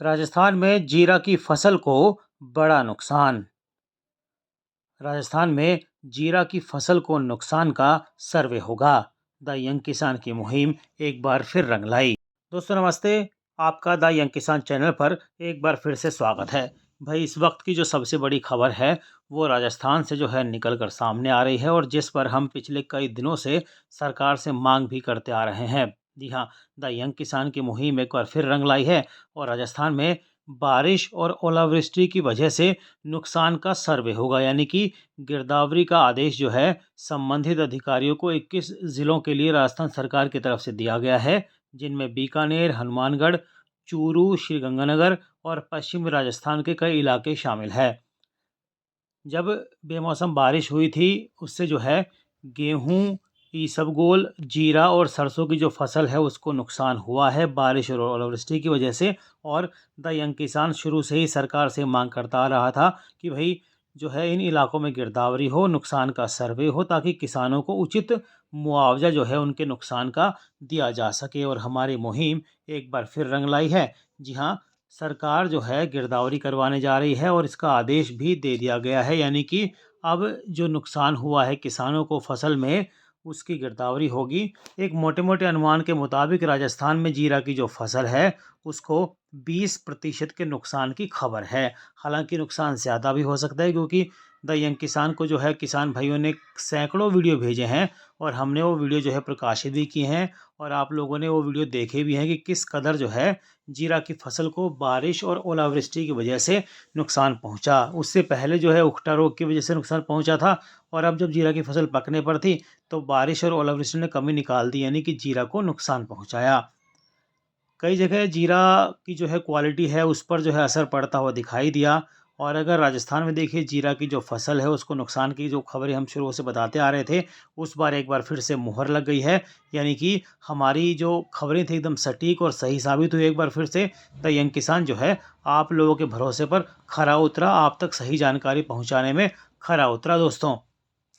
राजस्थान में जीरा की फसल को बड़ा नुकसान। राजस्थान में जीरा की फसल को नुकसान का सर्वे होगा। द यंग किसान की मुहिम एक बार फिर रंग लाई। दोस्तों नमस्ते, आपका द यंग किसान चैनल पर एक बार फिर से स्वागत है। भाई इस वक्त की जो सबसे बड़ी खबर है वो राजस्थान से जो है निकल कर सामने आ रही है और जिस पर हम पिछले कई दिनों से सरकार से मांग भी करते आ रहे हैं। जी हाँ, द यंग किसान की मुहिम एक बार फिर रंग लाई है और राजस्थान में बारिश और ओलावृष्टि की वजह से नुकसान का सर्वे होगा, यानी कि गिरदावरी का आदेश जो है संबंधित अधिकारियों को 21 ज़िलों के लिए राजस्थान सरकार की तरफ से दिया गया है, जिनमें बीकानेर, हनुमानगढ़, चूरू, श्रीगंगानगर और पश्चिमी राजस्थान के कई इलाके शामिल हैं। जब बेमौसम बारिश हुई थी उससे जो है गेहूँ, इसबगोल, जीरा और सरसों की जो फसल है उसको नुकसान हुआ है बारिश और ओलावृष्टि की वजह से। और द यंग किसान शुरू से ही सरकार से मांग करता आ रहा था कि भाई जो है इन इलाकों में गिरदावरी हो, नुकसान का सर्वे हो ताकि किसानों को उचित मुआवजा जो है उनके नुकसान का दिया जा सके। और हमारी मुहिम एक बार फिर रंग लाई है। जी हाँ, सरकार जो है गिरदावरी करवाने जा रही है और इसका आदेश भी दे दिया गया है, यानी कि अब जो नुकसान हुआ है किसानों को फसल में उसकी गिरदावरी होगी। एक मोटे-मोटे अनुमान के मुताबिक राजस्थान में जीरा की जो फसल है उसको 20% के नुकसान की खबर है। हालांकि नुकसान ज़्यादा भी हो सकता है क्योंकि द यंग किसान को जो है किसान भाइयों ने सैकड़ों वीडियो भेजे हैं और हमने वो वीडियो जो है प्रकाशित भी किए हैं और आप लोगों ने वो वीडियो देखे भी हैं कि किस कदर जो है जीरा की फसल को बारिश और ओलावृष्टि की वजह से नुकसान पहुंचा। उससे पहले जो है उकटा रोग की वजह से नुकसान पहुंचा था और अब जब जीरा की फसल पकने पर थी तो बारिश और ओलावृष्टि ने कमी निकाल दी, यानी कि जीरा को नुकसान पहुंचाया। कई जगह जीरा की जो है क्वालिटी है उस पर जो है असर पड़ता हुआ दिखाई दिया। और अगर राजस्थान में देखिए जीरा की जो फसल है उसको नुकसान की जो खबरें हम शुरू से बताते आ रहे थे उस बार एक बार फिर से मुहर लग गई है, यानी कि हमारी जो खबरें थी एकदम सटीक और सही साबित हुई एक बार फिर से। द यंग किसान जो है आप लोगों के भरोसे पर खरा उतरा, आप तक सही जानकारी पहुंचाने में खरा उतरा दोस्तों।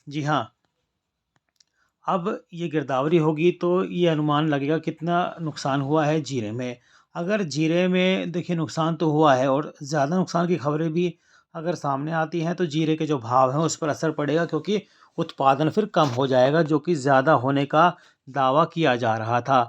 जी हाँ, अब ये गिरदावरी होगी तो ये अनुमान लगेगा कितना नुकसान हुआ है जीरे में। अगर जीरे में देखिए नुकसान तो हुआ है और ज़्यादा नुकसान की खबरें भी अगर सामने आती हैं तो जीरे के जो भाव हैं उस पर असर पड़ेगा क्योंकि उत्पादन फिर कम हो जाएगा जो कि ज़्यादा होने का दावा किया जा रहा था।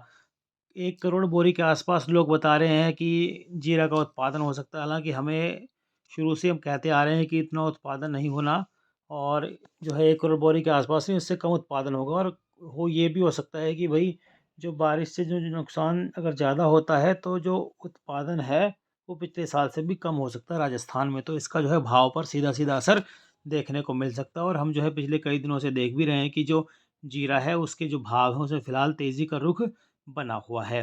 1 करोड़ बोरी के आसपास लोग बता रहे हैं कि जीरा का उत्पादन हो सकता है। हालाँकि हमें शुरू से हम कहते आ रहे हैं कि इतना उत्पादन नहीं होना और जो है 1 करोड़ बोरी के आसपास ही उससे कम उत्पादन होगा। और हो ये भी हो सकता है कि भई जो बारिश से जो जो नुकसान अगर ज़्यादा होता है तो जो उत्पादन है वो पिछले साल से भी कम हो सकता है राजस्थान में। तो इसका जो है भाव पर सीधा-सीधा असर देखने को मिल सकता है और हम जो है पिछले कई दिनों से देख भी रहे हैं कि जो जीरा है उसके जो भाव हैं उसमें फ़िलहाल तेज़ी का रुख बना हुआ है।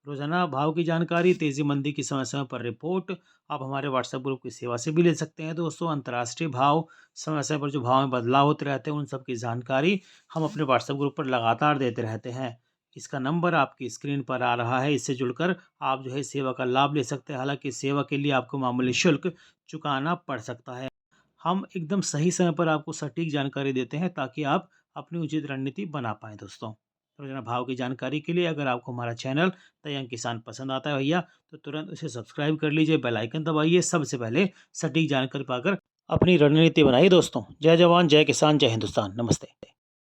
रोज़ाना भाव की जानकारी, तेज़ी मंदी की समय-समय पर रिपोर्ट आप हमारे व्हाट्सएप ग्रुप की सेवा से भी ले सकते हैं दोस्तों। अंतर्राष्ट्रीय भाव, समय-समय पर जो भाव में बदलाव होते रहते हैं उन सब की जानकारी हम अपने व्हाट्सएप ग्रुप पर लगातार देते रहते हैं। इसका नंबर आपकी स्क्रीन पर आ रहा है, इससे जुड़कर आप जो है इस सेवा का लाभ ले सकते हैं। हालाँकि इस सेवा के लिए आपको मामूली शुल्क चुकाना पड़ सकता है। हम एकदम सही समय पर आपको सटीक जानकारी देते हैं ताकि आप अपनी उचित रणनीति बना पाएँ दोस्तों। रोज़ाना भाव की जानकारी के लिए अगर आपको हमारा चैनल द यंग किसान पसंद आता है भैया तो तुरंत उसे सब्सक्राइब कर लीजिए, बेल आइकन दबाइए, सबसे पहले सटीक जानकारी पाकर अपनी रणनीति बनाइए दोस्तों। जय जवान, जय किसान, जय हिंदुस्तान। नमस्ते।